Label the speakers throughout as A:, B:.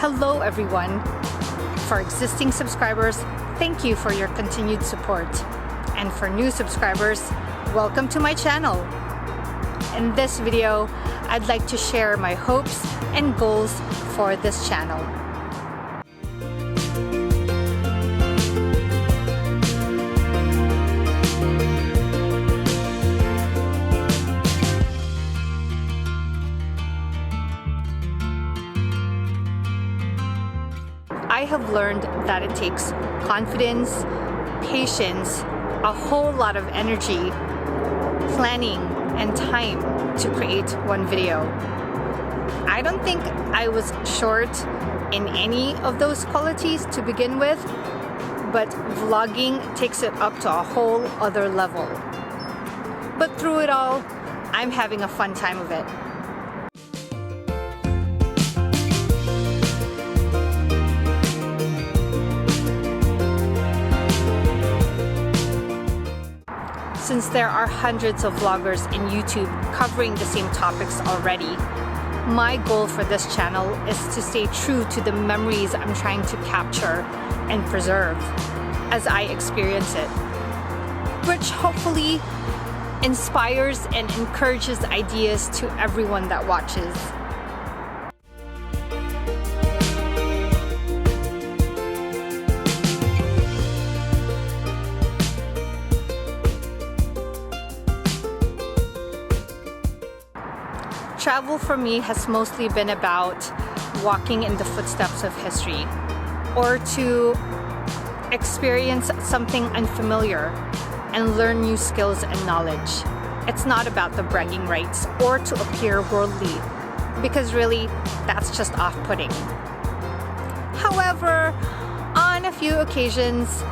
A: Hello everyone! For existing subscribers, thank you for your continued support. And for new subscribers, welcome to my channel. In this video, I'd like to share my hopes and goals for this channel. I have learned that it takes confidence, patience, a whole lot of energy, planning, and time to create one video. I don't think I was short in any of those qualities to begin with, but vlogging takes it up to a whole other level. But through it all, I'm having a fun time of it. Since there are hundreds of vloggers in YouTube covering the same topics already, my goal for this channel is to stay true to the memories I'm trying to capture and preserve as I experience it, which hopefully inspires and encourages ideas to everyone that watches. Travel for me has mostly been about walking in the footsteps of history, or to experience something unfamiliar and learn new skills and knowledge. It's not about the bragging rights or to appear worldly, because really, that's just off-putting. To on a few occasions,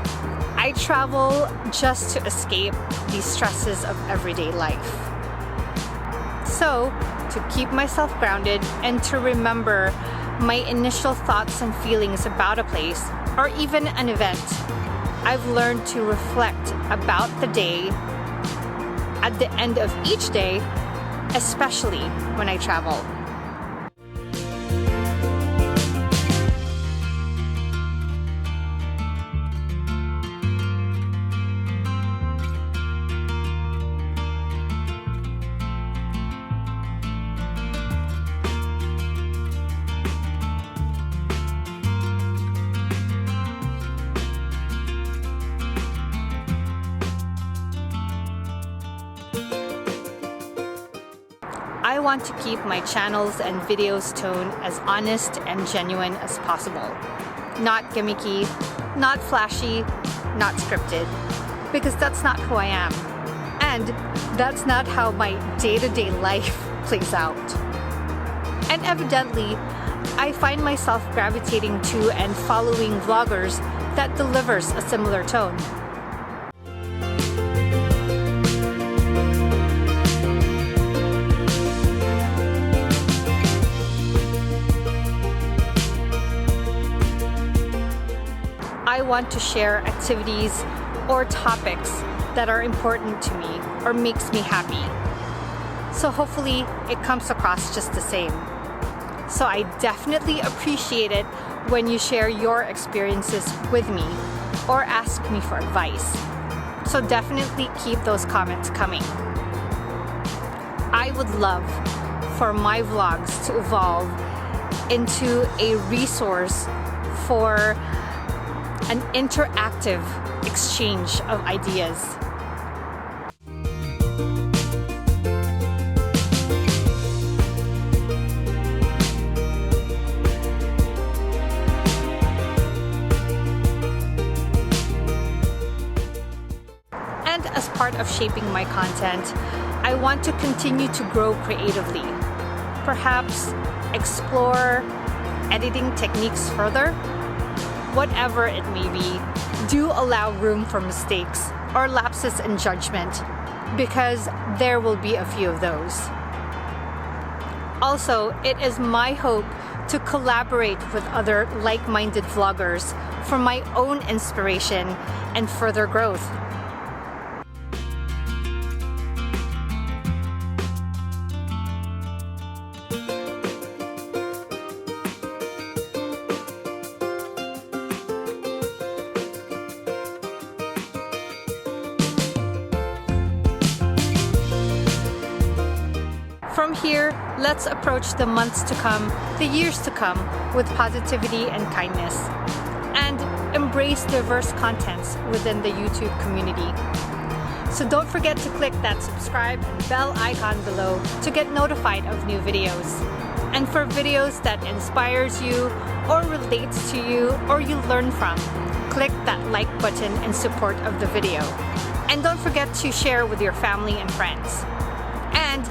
A: I travel just to escape the stresses of everyday life. So, to keep myself grounded and to remember my initial thoughts and feelings about a place or even an event, I've learned to reflect about the day at the end of each day, especially when I travel. I want to keep my channels and videos tone as honest and genuine as possible. Not gimmicky, not flashy, not scripted, because that's not who I am. And that's not how my day-to-day life plays out. And evidently, I find myself gravitating to and following vloggers that delivers a similar tone. I want to share activities or topics that are important to me or makes me happy. So hopefully it comes across just the same. So I definitely appreciate it when you share your experiences with me or ask me for advice. So definitely keep those comments coming. I would love for my vlogs to evolve into a resource for an interactive exchange of ideas. And as part of shaping my content, I want to continue to grow creatively. Perhaps explore editing techniques further. Whatever it may be, do allow room for mistakes or lapses in judgment, because there will be a few of those. Also, it is my hope to collaborate with other like-minded vloggers for my own inspiration and further growth. let's approach the months to come, the years to come, with positivity and kindness. And embrace diverse contents within the YouTube community. So don't forget to click that subscribe and bell icon below to get notified of new videos. And for videos that inspires you or relates to you or you learn from, click that like button in support of the video. And don't forget to share with your family and friends. And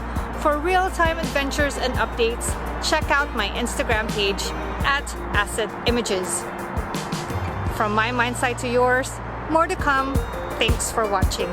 A: for real-time adventures and updates, check out my Instagram page at Assetimages. From my mind side to yours, more to come. Thanks for watching.